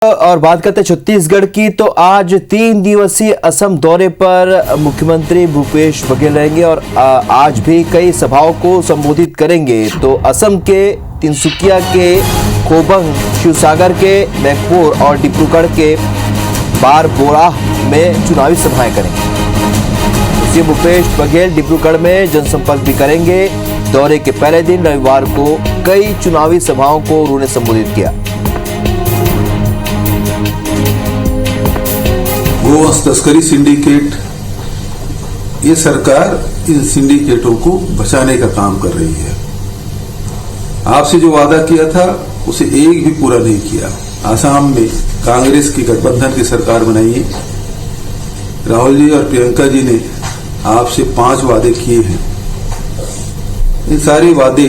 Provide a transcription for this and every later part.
और बात करते हैं छत्तीसगढ़ की, तो आज 3 दिवसीय असम दौरे पर मुख्यमंत्री भूपेश बघेल रहेंगे और आज भी कई सभाओं को संबोधित करेंगे। तो असम के तिनसुकिया के खोबंग, शिवसागर के मैकपुर और डिब्रूगढ़ के बारबोराह में चुनावी सभाएं करेंगे। सीएम भूपेश बघेल डिब्रूगढ़ में जनसंपर्क भी करेंगे। दौरे के पहले दिन रविवार को कई चुनावी सभाओं को उन्होंने संबोधित किया। गोवंश तस्करी सिंडिकेट, ये सरकार इन सिंडिकेटों को बचाने का काम कर रही है। आपसे जो वादा किया था उसे एक भी पूरा नहीं किया। आसाम में कांग्रेस की गठबंधन की सरकार बनाई है। राहुल जी और प्रियंका जी ने आपसे 5 वादे किए हैं। ये सारे वादे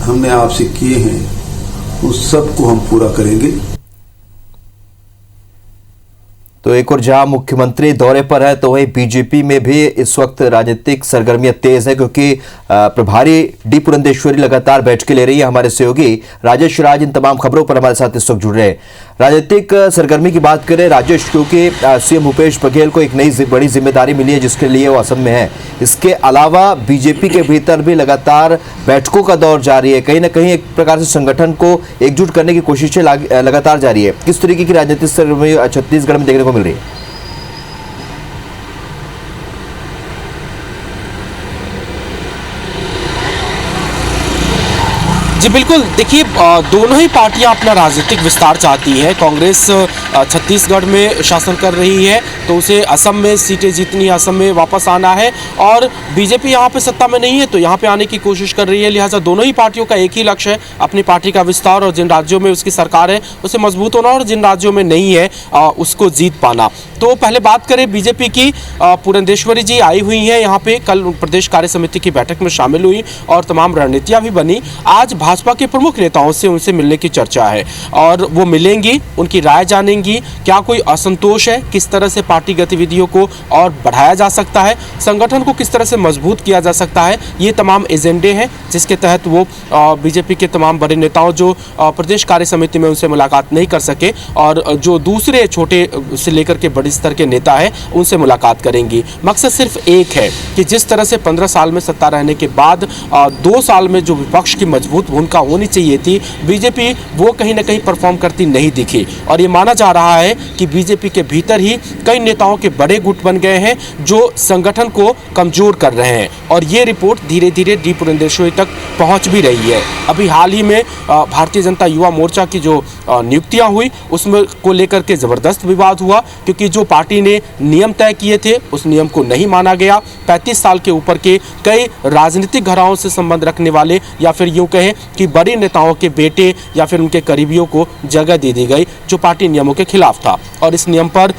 हमने आपसे किए हैं, उस सब को हम पूरा करेंगे। तो एक और जहां मुख्यमंत्री दौरे पर है, तो वहीं बीजेपी में भी इस वक्त राजनीतिक सरगर्मियां तेज है, क्योंकि प्रभारी डी पुरंदेश्वरी लगातार बैठकें ले रही है। हमारे सहयोगी राजेश राज इन तमाम खबरों पर हमारे साथ इस वक्त जुड़ रहे हैं। राजनीतिक सरगर्मी की बात करें राजेश, क्योंकि सीएम भूपेश बघेल को एक नई बड़ी जिम्मेदारी मिली है जिसके लिए वो असम में है। इसके अलावा बीजेपी के भीतर भी लगातार बैठकों का दौर जारी है। कहीं ना कहीं एक प्रकार से संगठन को एकजुट करने की कोशिशें लगातार जारी है। किस तरीके की राजनीतिक सरगर्मी छत्तीसगढ़ में देखने को मिल रही है? जी बिल्कुल, देखिए दोनों ही पार्टियां अपना राजनीतिक विस्तार चाहती है। कांग्रेस छत्तीसगढ़ में शासन कर रही है तो उसे असम में सीटें जीतनी, असम में वापस आना है, और बीजेपी यहां पे सत्ता में नहीं है तो यहां पे आने की कोशिश कर रही है। लिहाजा दोनों ही पार्टियों का एक ही लक्ष्य है, अपनी पार्टी का विस्तार, और जिन राज्यों में उसकी सरकार है उसे मजबूत होना, और जिन राज्यों में नहीं है उसको जीत पाना। तो पहले बात करें बीजेपी की, पुरंदेश्वरी जी आई हुई हैं यहाँ पे, कल प्रदेश कार्य समिति की बैठक में शामिल हुई और तमाम रणनीतियां भी बनी। आज भाजपा के प्रमुख नेताओं से उनसे मिलने की चर्चा है और वो मिलेंगी, उनकी राय जानेंगी। क्या कोई असंतोष है, किस तरह से पार्टी गतिविधियों को और बढ़ाया जा सकता है, संगठन को किस तरह से मजबूत किया जा सकता है, ये तमाम एजेंडे हैं जिसके तहत वो बीजेपी के तमाम बड़े नेताओं जो प्रदेश कार्य समिति में उनसे मुलाकात नहीं कर सके और जो दूसरे छोटे से लेकर के बड़े स्तर के नेता हैं उनसे मुलाकात करेंगी। मकसद सिर्फ एक है कि जिस तरह से 15 साल में सत्ता रहने के बाद 2 साल में जो विपक्ष की मजबूत भूमिका होनी चाहिए थी, बीजेपी वो कहीं ना कहीं परफॉर्म करती नहीं दिखी, और ये माना जा रहा है कि बीजेपी के भीतर ही कई नेताओं के बड़े गुट बन गए हैं जो संगठन को कमजोर कर रहे हैं, और ये रिपोर्ट धीरे धीरे डी पुरंदेश्वरी तक पहुंच भी रही है। अभी हाल ही में भारतीय जनता युवा मोर्चा की जो नियुक्तियां हुई उसमें को लेकर के जबरदस्त विवाद हुआ, क्योंकि जो पार्टी ने नियम तय किए थे उस नियम को नहीं माना गया। 35 साल के ऊपर के कई राजनीतिक घराओं से संबंध रखने वाले, या फिर यूं कहें कि बड़े नेताओं के बेटे या फिर उनके करीबियों को जगह दे दी गई, जो पार्टी नियमों के खिलाफ था, और इस नियम पर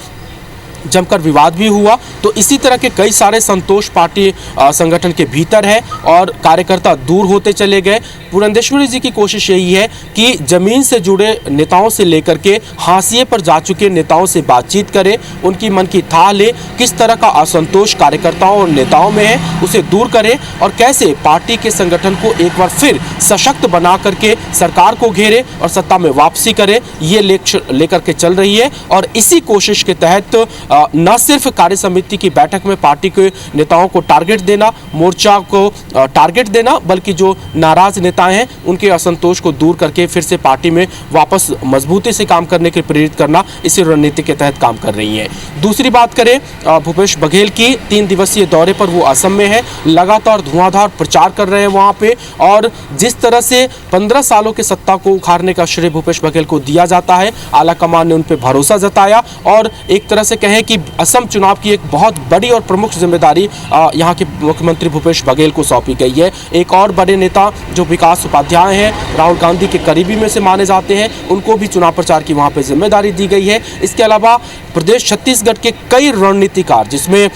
जमकर विवाद भी हुआ। तो इसी तरह के कई सारे संतोष पार्टी संगठन के भीतर है और कार्यकर्ता दूर होते चले गए। पुरंदेश्वरी जी की कोशिश यही है कि जमीन से जुड़े नेताओं से लेकर के हाशिए पर जा चुके नेताओं से बातचीत करें, उनकी मन की थाह ले, किस तरह का असंतोष कार्यकर्ताओं और नेताओं में है उसे दूर करें, और कैसे पार्टी के संगठन को एक बार फिर सशक्त बना करके सरकार को घेरे और सत्ता में वापसी करे, ये लक्ष्य लेकर के चल रही है। और इसी कोशिश के तहत न सिर्फ कार्य समिति की बैठक में पार्टी के नेताओं को टारगेट देना, मोर्चा को टारगेट देना, बल्कि जो नाराज नेता हैं उनके असंतोष को दूर करके फिर से पार्टी में वापस मजबूती से काम करने के लिए प्रेरित करना, इसी रणनीति के तहत काम कर रही है। दूसरी बात करें भूपेश बघेल की, 3 दिवसीय दौरे पर वो असम में है, लगातार धुआंधार प्रचार कर रहे हैं वहां पे, और जिस तरह से 15 सालों की सत्ता को उखाड़ने का श्रेय भूपेश बघेल को दिया जाता है, आलाकमान ने उन पर भरोसा जताया, और एक तरह से कहें कि असम चुनाव की एक बहुत बड़ी और प्रमुख जिम्मेदारी यहाँ के मुख्यमंत्री भूपेश बघेल को सौंपी गई है। एक और बड़े नेता जो विकास उपाध्याय हैं, राहुल गांधी के करीबी में से माने जाते हैं, उनको भी चुनाव प्रचार की वहां पे जिम्मेदारी दी गई है। इसके अलावा प्रदेश छत्तीसगढ़ के कई रणनीतिकार, जिसमें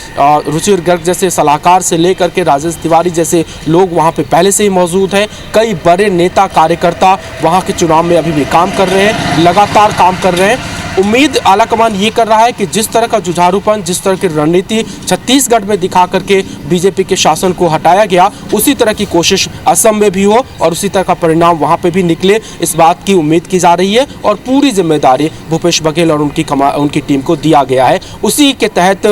रुचिर गर्ग जैसे सलाहकार से लेकर के राजेश तिवारी जैसे लोग वहां पे पहले से ही मौजूद हैं। कई बड़े नेता कार्यकर्ता वहां के चुनाव में अभी भी काम कर रहे हैं, लगातार काम कर रहे हैं। उम्मीद आलाकमान ये कर रहा है कि जिस तरह का जुझारूपन, जिस तरह की रणनीति छत्तीसगढ़ में दिखा करके बीजेपी के शासन को हटाया गया, उसी तरह की कोशिश असम में भी हो और उसी तरह का परिणाम वहां पे भी निकले, इस बात की उम्मीद की जा रही है। और पूरी जिम्मेदारी भूपेश बघेल और उनकी टीम को दिया गया है। उसी के तहत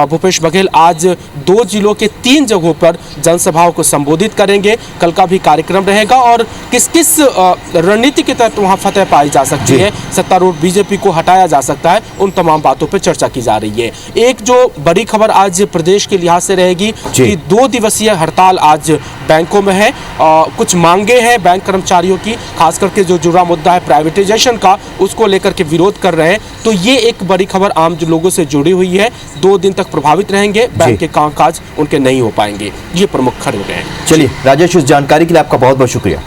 भूपेश बघेल आज 2 जिलों के 3 जगहों पर जनसभाओं को संबोधित करेंगे। कल का भी कार्यक्रम रहेगा और किस किस रणनीति के तहत वहां फतह पाई जा सकती है, सत्तारूढ़ बीजेपी को हटाया जा सकता है, उन तमाम बातों पर चर्चा की जा रही है। एक जो बड़ी खबर आज प्रदेश के लिहाज से रहेगी कि 2 दिवसीय हड़ताल आज बैंकों में है। कुछ मांगे हैं बैंक कर्मचारियों की, खास करके जो जुड़ा मुद्दा है प्राइवेटाइजेशन का, उसको लेकर के विरोध कर रहे हैं। तो ये एक बड़ी खबर आम जो लोगों से जुड़ी हुई है। 2 दिन तक प्रभावित रहेंगे, बैंक के कामकाज उनके नहीं हो पाएंगे। ये प्रमुख खबरें हैं। चलिए राजेश, इस जानकारी के लिए आपका बहुत बहुत शुक्रिया।